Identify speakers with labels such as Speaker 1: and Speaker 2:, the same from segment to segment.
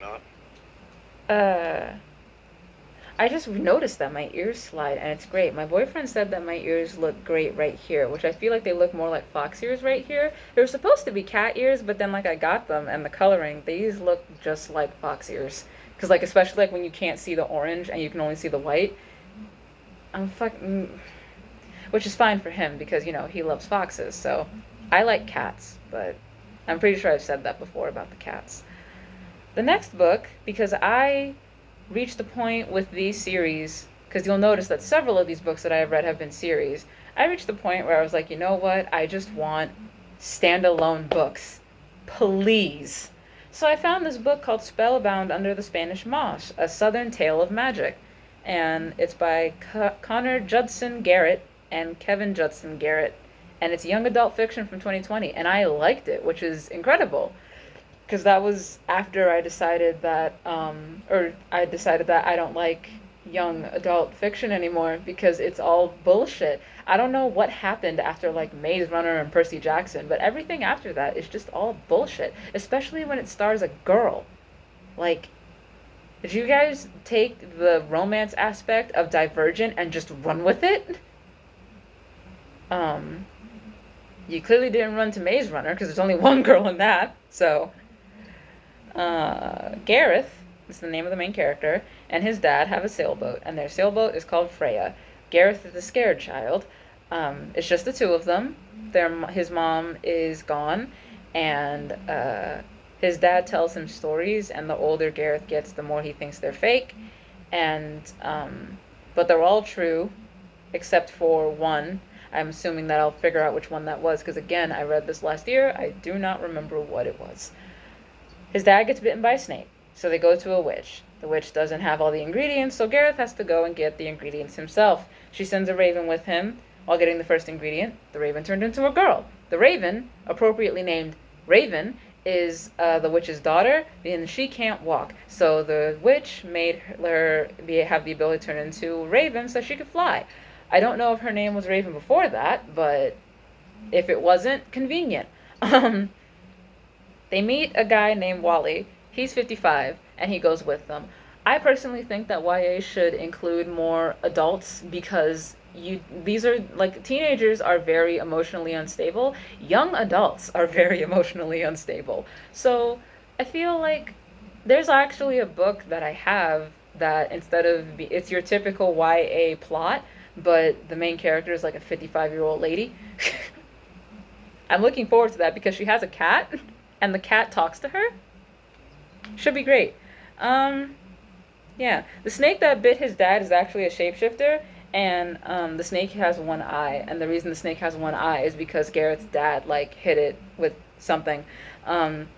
Speaker 1: Not.
Speaker 2: Uh, I just noticed that my ears slide and it's great. My boyfriend said that my ears look great right here, which I feel like they look more like fox ears right here. They were supposed to be cat ears, but then like I got them and the coloring, these look just like fox ears. Cause like especially like when you can't see the orange and you can only see the white, I'm fucking, which is fine for him because he loves foxes. So I like cats, but I'm pretty sure I've said that before about the cats. The next book, because I reached the point with these series, because you'll notice that several of these books that I have read have been series. I reached the point where I was like, you know what? I just want standalone books. Please. So I found this book called Spellbound Under the Spanish Moss, A Southern Tale of Magic. And it's by Connor Judson Garrett and Kevin Judson Garrett. And it's young adult fiction from 2020. And I liked it, which is incredible because that was after I decided that I don't like young adult fiction anymore because it's all bullshit. I don't know what happened after like Maze Runner and Percy Jackson, but everything after that is just all bullshit, especially when it stars a girl. Like, did you guys take the romance aspect of Divergent and just run with it? Um, you clearly didn't run to Maze Runner because there's only one girl in that. So, Gareth is the name of the main character, and his dad have a sailboat, and their sailboat is called Freya. Gareth is the scared child. It's just the two of them. His mom is gone, and his dad tells him stories, and the older Gareth gets, the more he thinks they're fake. And but they're all true, except for one. I'm assuming that I'll figure out which one that was, because again, I read this last year. I do not remember what it was. His dad gets bitten by a snake, so they go to a witch. The witch doesn't have all the ingredients, so Gareth has to go and get the ingredients himself. She sends a raven with him while getting the first ingredient. The raven turned into a girl. The raven, appropriately named Raven, is the witch's daughter, and she can't walk. So the witch made her have the ability to turn into a raven so she could fly. I don't know if her name was Raven before that, but if it wasn't, convenient. Um, they meet a guy named Wally. He's 55 and he goes with them. I personally think that YA should include more adults because these are like teenagers are very emotionally unstable. Young adults are very emotionally unstable. So I feel like there's actually a book that I have that instead of it's your typical YA plot, but the main character is like a 55-year-old lady. I'm looking forward to that because she has a cat and the cat talks to her. Should be great. Um, yeah. The snake that bit his dad is actually a shapeshifter, and the snake has one eye. And the reason the snake has one eye is because Garrett's dad, like, hit it with something. Um,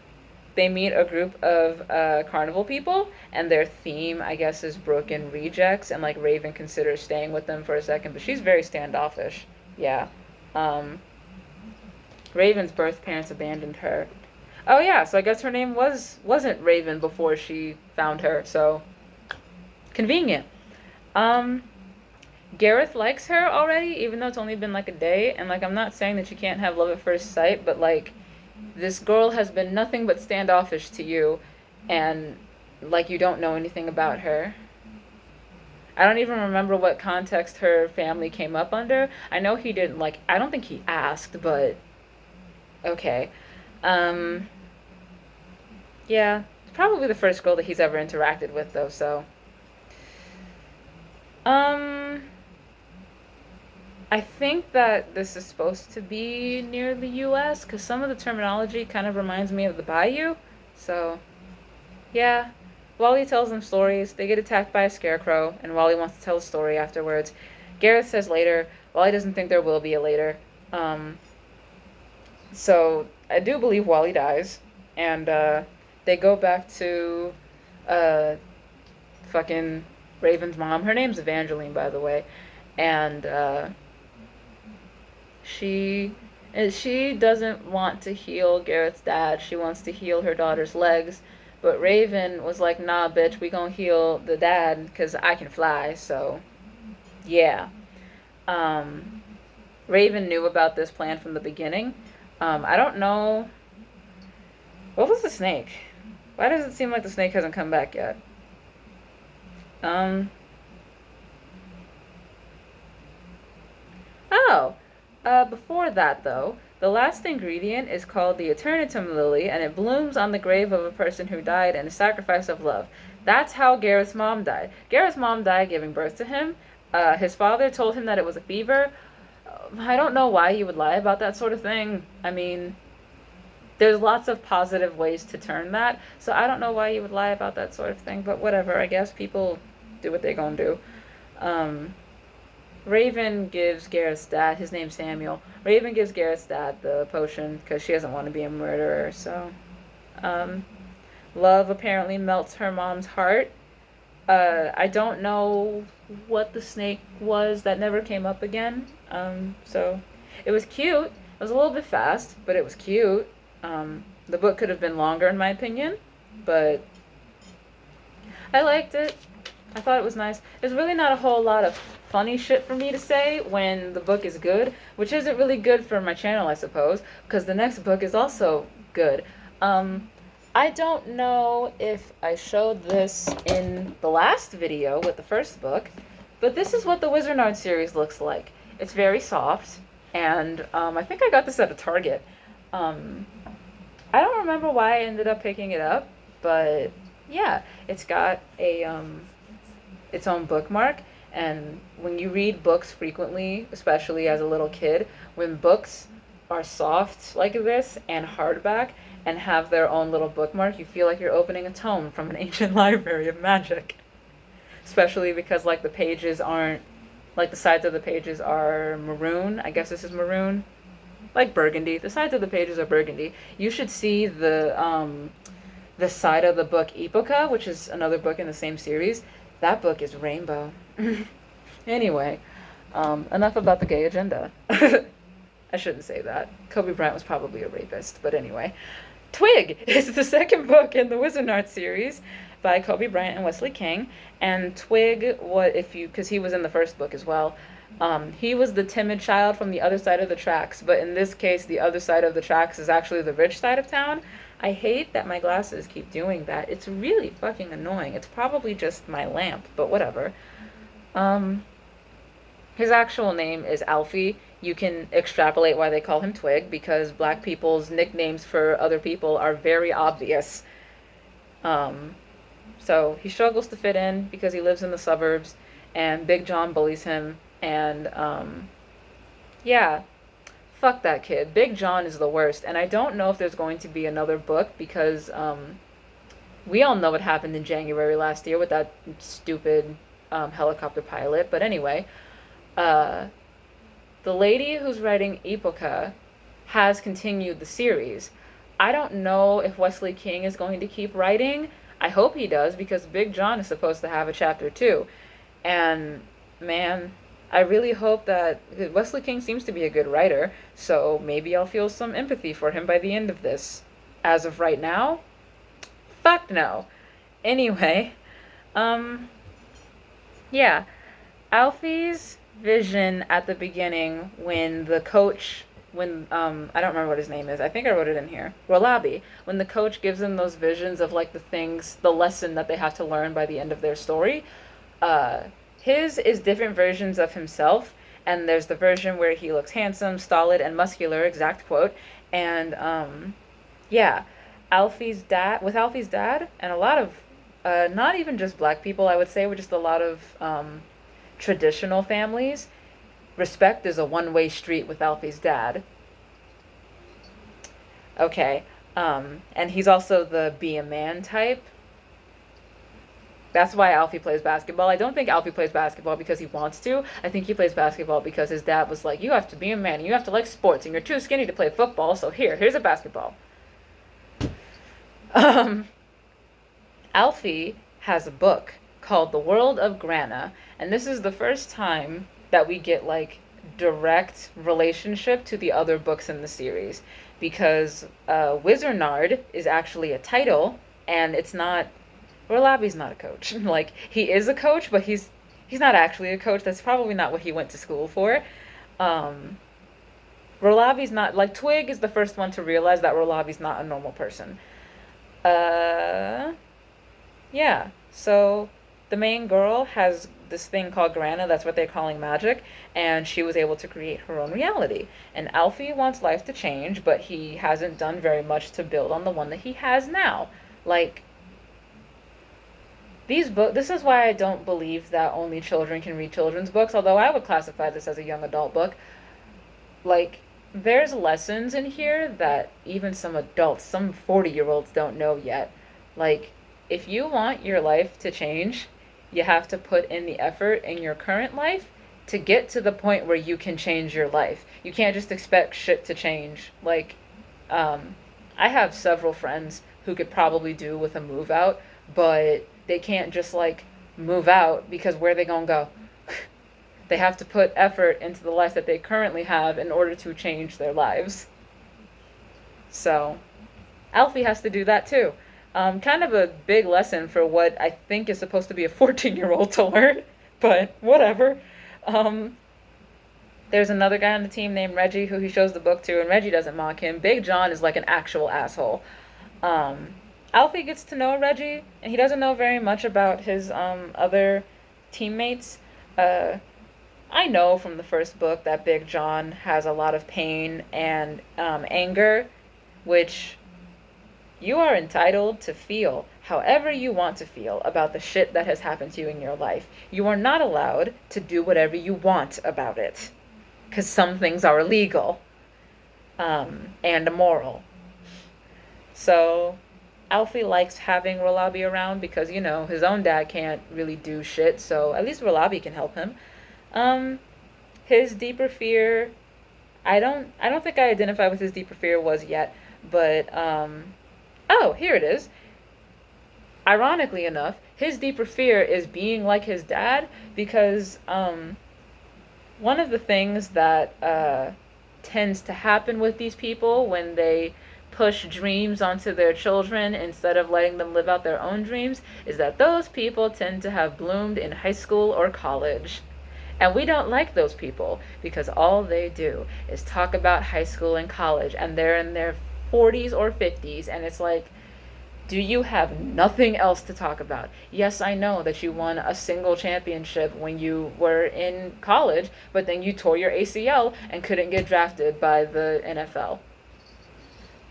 Speaker 2: they meet a group of carnival people, and their theme, I guess, is broken rejects. And, like, Raven considers staying with them for a second, but she's very standoffish. Yeah. Um, Raven's birth parents abandoned her. Oh yeah, so I guess her name wasn't Raven before she found her, so convenient. Um Gareth likes her already, even though it's only been like a day, and like I'm not saying that you can't have love at first sight, but like this girl has been nothing but standoffish to you and like you don't know anything about her. I don't even remember what context her family came up under. I know he didn't like I don't think he asked, but okay. Um Yeah, it's probably the first girl that he's ever interacted with, though. So, um, I think that this is supposed to be near the U.S. because some of the terminology kind of reminds me of the Bayou. So, yeah. Wally tells them stories. They get attacked by a scarecrow, and Wally wants to tell a story afterwards. Gareth says later. Wally doesn't think there will be a later. Um, so I do believe Wally dies, and they go back to uh, fucking Raven's mom. Her name's Evangeline, by the way, and she she doesn't want to heal Garrett's dad. She wants to heal her daughter's legs, but Raven was like, "Nah, bitch, we gonna heal the dad because I can fly." So yeah, um, Raven knew about this plan from the beginning. I don't know what was the snake. Why does it seem like the snake hasn't come back yet? Um. Oh. Before that, though, the last ingredient is called the Eternitum Lily, and it blooms on the grave of a person who died in a sacrifice of love. That's how Gareth's mom died. Gareth's mom died giving birth to him. His father told him that it was a fever. I don't know why he would lie about that sort of thing. I mean, there's lots of positive ways to turn that, so I don't know why he would lie about that sort of thing, but whatever. I guess people do what they gonna do. Um, Raven gives Gareth's dad, his name's Samuel. Raven gives Gareth's dad the potion because she doesn't want to be a murderer. So, um, Love apparently melts her mom's heart. I don't know what the snake was that never came up again. So it was cute. It was a little bit fast, but it was cute. The book could have been longer, in my opinion, but I liked it. I thought it was nice. There's really not a whole lot of funny shit for me to say when the book is good, which isn't really good for my channel, I suppose, because the next book is also good. I don't know if I showed this in the last video with the first book, but this is what the Wizardnard series looks like. It's very soft, and I think I got this at a Target. I don't remember why I ended up picking it up, but yeah, it's got a its own bookmark. And when you read books frequently, especially as a little kid, when books are soft like this and hardback and have their own little bookmark, you feel like you're opening a tome from an ancient library of magic. Especially because like the pages aren't, like the sides of the pages are maroon. I guess this is maroon. Like burgundy. The sides of the pages are burgundy. You should see the side of the book Epoca, which is another book in the same series. That book is rainbow. Anyway, enough about the gay agenda. I shouldn't say that. Kobe Bryant was probably a rapist, but anyway. Twig is the second book in the Wizardnard series by Kobe Bryant and Wesley King. And Twig, because he was in the first book as well, he was the timid child from the other side of the tracks, but in this case, the other side of the tracks is actually the rich side of town. I hate that my glasses keep doing that. It's really fucking annoying. It's probably just my lamp, but whatever. His actual name is Alfie. You can extrapolate why they call him Twig, because black people's nicknames for other people are very obvious. So he struggles to fit in because he lives in the suburbs, and Big John bullies him, and yeah, fuck that kid. Big John is the worst, and I don't know if there's going to be another book because we all know what happened in January last year with that stupid helicopter pilot. But anyway, the lady who's writing Epoca has continued the series. I don't know if Wesley King is going to keep writing. I hope he does, because Big John is supposed to have a chapter 2. And man, I really hope that Wesley King seems to be a good writer, so maybe I'll feel some empathy for him by the end of this. As of right now, fuck no. Anyway, yeah, Alfie's vision at the beginning when the coach, I don't remember what his name is. I think I wrote it in here. Rolabi. When the coach gives them those visions of like the lesson that they have to learn by the end of their story, his is different versions of himself, and there's the version where he looks handsome, stolid, and muscular, exact quote, and yeah, Alfie's dad, and a lot of, not even just black people, I would say, with just a lot of traditional families, respect is a one-way street with Alfie's dad. Okay, and he's also the be a man type. That's why Alfie plays basketball. I don't think Alfie plays basketball because he wants to. I think he plays basketball because his dad was like, you have to be a man, and you have to like sports, and you're too skinny to play football, so here's a basketball. Alfie has a book called The World of Grana, and this is the first time that we get like direct relationship to the other books in the series, because Wizardnard is actually a title, and it's not. Rolabi's not a coach. Like, he is a coach, but he's not actually a coach. That's probably not what he went to school for. Rolabi's not, like, Twig is the first one to realize that Rolabi's not a normal person. Uh, yeah. So the main girl has this thing called Grana, that's what they're calling magic, and she was able to create her own reality. And Alfie wants life to change, but he hasn't done very much to build on the one that he has now. Like, this is why I don't believe that only children can read children's books, although I would classify this as a young adult book. Like, there's lessons in here that even some adults, some 40-year-olds don't know yet. Like, if you want your life to change, you have to put in the effort in your current life to get to the point where you can change your life. You can't just expect shit to change. Like, I have several friends who could probably do with a move out, but they can't just like move out because where they gonna go? They have to put effort into the life that they currently have in order to change their lives. So, Alfie has to do that too. Kind of a big lesson for what I think is supposed to be a 14-year-old to learn, but whatever. Um, there's another guy on the team named Reggie who he shows the book to, and Reggie doesn't mock him. Big John is like an actual asshole. Um, Alfie gets to know Reggie, and he doesn't know very much about his other teammates. Uh, I know from the first book that Big John has a lot of pain and anger, which you are entitled to feel however you want to feel about the shit that has happened to you in your life. You are not allowed to do whatever you want about it, because some things are illegal and immoral. So Alfie likes having Rolabi around because, you know, his own dad can't really do shit, so at least Rolabi can help him. Um, his deeper fear, I don't think I identify what his deeper fear was yet, but oh, here it is. Ironically enough, his deeper fear is being like his dad because one of the things that tends to happen with these people when they push dreams onto their children instead of letting them live out their own dreams is that those people tend to have bloomed in high school or college. And we don't like those people because all they do is talk about high school and college and they're in their 40s or 50s and it's like, do you have nothing else to talk about? Yes, I know that you won a single championship when you were in college, but then you tore your ACL and couldn't get drafted by the NFL.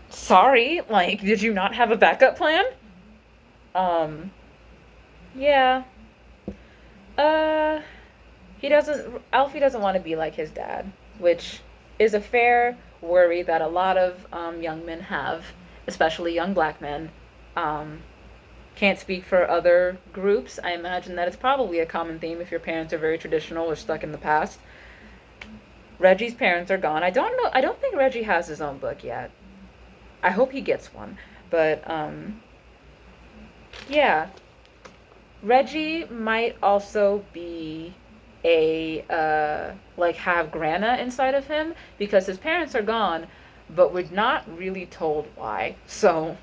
Speaker 2: Sorry, like, did you not have a backup plan? Um, yeah. Uh, Alfie doesn't want to be like his dad, which is a fair worry that a lot of young men have, especially young black men. Um, can't speak for other groups. I imagine that it's probably a common theme if your parents are very traditional or stuck in the past. Reggie's parents are gone. I don't know. I don't think Reggie has his own book yet. I hope he gets one. But yeah, Reggie might also be like have Grana inside of him because his parents are gone, but we're not really told why. So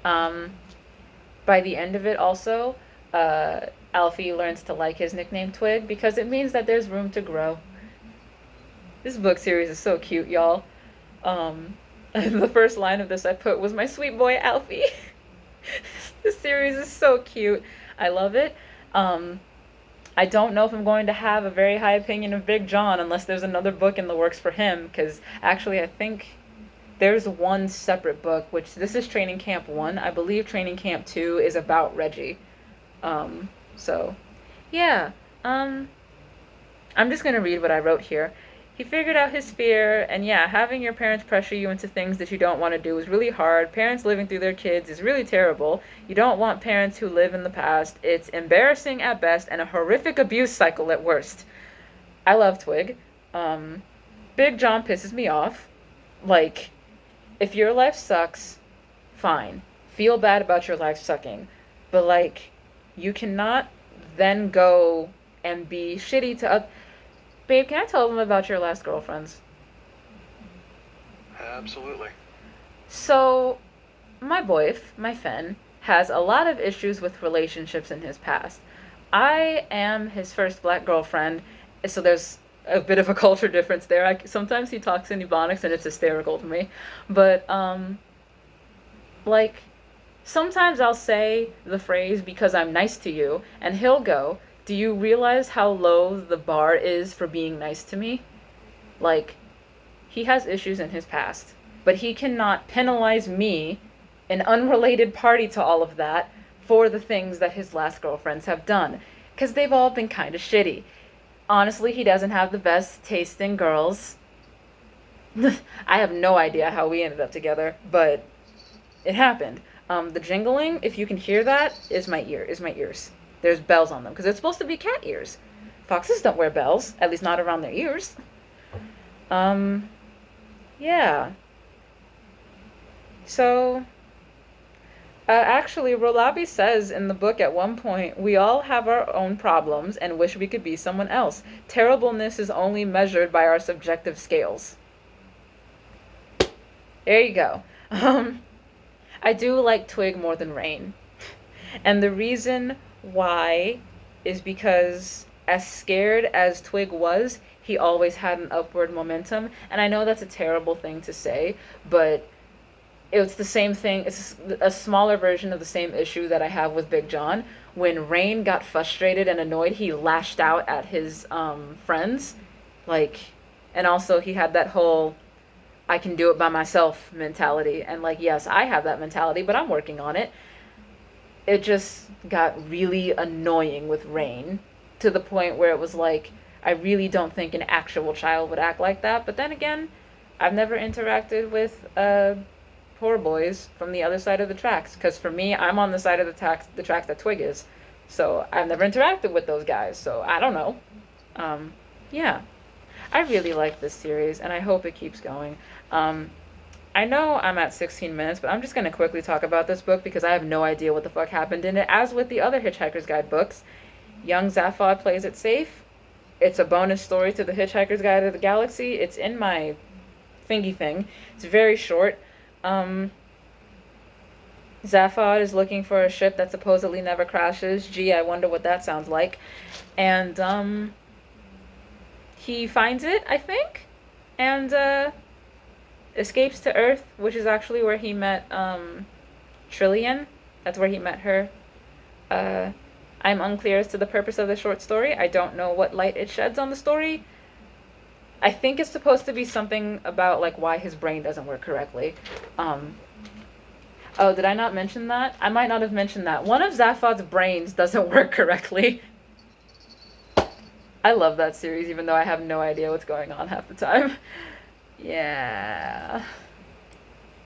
Speaker 2: um by the end of it also, Alfie learns to like his nickname Twig because it means that there's room to grow. This book series is so cute, y'all. The first line of this I put was my sweet boy Alfie. This series is so cute. I love it. I don't know if I'm going to have a very high opinion of Big John unless there's another book in the works for him, because actually I think there's one separate book, which this is Training Camp 1. I believe Training Camp 2 is about Reggie. So, yeah. I'm just going to read what I wrote here. He figured out his fear, and yeah, having your parents pressure you into things that you don't want to do is really hard. Parents living through their kids is really terrible. You don't want parents who live in the past. It's embarrassing at best and a horrific abuse cycle at worst. I love Twig. Big John pisses me off. Like, if your life sucks, fine. Feel bad about your life sucking. But, like, you cannot then go and be shitty to other... Babe, can I tell them about your last girlfriends?
Speaker 1: Absolutely.
Speaker 2: So, my boyf, my Fen, has a lot of issues with relationships in his past. I am his first black girlfriend, so there's a bit of a culture difference there. Sometimes he talks in Ebonics and it's hysterical to me. But, like, Sometimes I'll say the phrase because I'm nice to you, and he'll go, "Do you realize how low the bar is for being nice to me?" Like, he has issues in his past, but he cannot penalize me, an unrelated party to all of that, for the things that his last girlfriends have done. Because they've all been kind of shitty. Honestly, he doesn't have the best taste in girls. I have no idea how we ended up together, but it happened. The jingling, if you can hear that, is my ears. There's bells on them because it's supposed to be cat ears. Foxes don't wear bells, at least not around their ears. Um, yeah. So, actually, Rolabi says in the book at one point, we all have our own problems and wish we could be someone else. Terribleness is only measured by our subjective scales. There you go. I do like Twig more than Rain. And the reason why is because as scared as Twig was, he always had an upward momentum. And I know that's a terrible thing to say, but it's the same thing. It's a smaller version of the same issue that I have with Big John. When Rain got frustrated and annoyed, he lashed out at his friends. Like, and also he had that whole I can do it by myself mentality. And like, yes, I have that mentality, but I'm working on it. It just got really annoying with Rain to the point where it was like, I really don't think an actual child would act like that. But then again, I've never interacted with poor boys from the other side of the tracks. Because for me, I'm on the side of the tracks that Twig is. So I've never interacted with those guys. So I don't know. Yeah. I really like this series, and I hope it keeps going. I know I'm at 16 minutes, but I'm just going to quickly talk about this book because I have no idea what the fuck happened in it. As with the other Hitchhiker's Guide books, young Zaphod plays it safe. It's a bonus story to the Hitchhiker's Guide to the Galaxy. It's in my thingy thing. It's very short. Zaphod is looking for a ship that supposedly never crashes. Gee, I wonder what that sounds like. And, he finds it, I think, and escapes to Earth, which is actually where he met Trillian. That's where he met her. I'm unclear as to the purpose of the short story. I don't know what light it sheds on the story. I think it's supposed to be something about like why his brain doesn't work correctly. Oh, did I not mention that? I might not have mentioned that. One of Zaphod's brains doesn't work correctly. I love that series, even though I have no idea what's going on half the time. Yeah.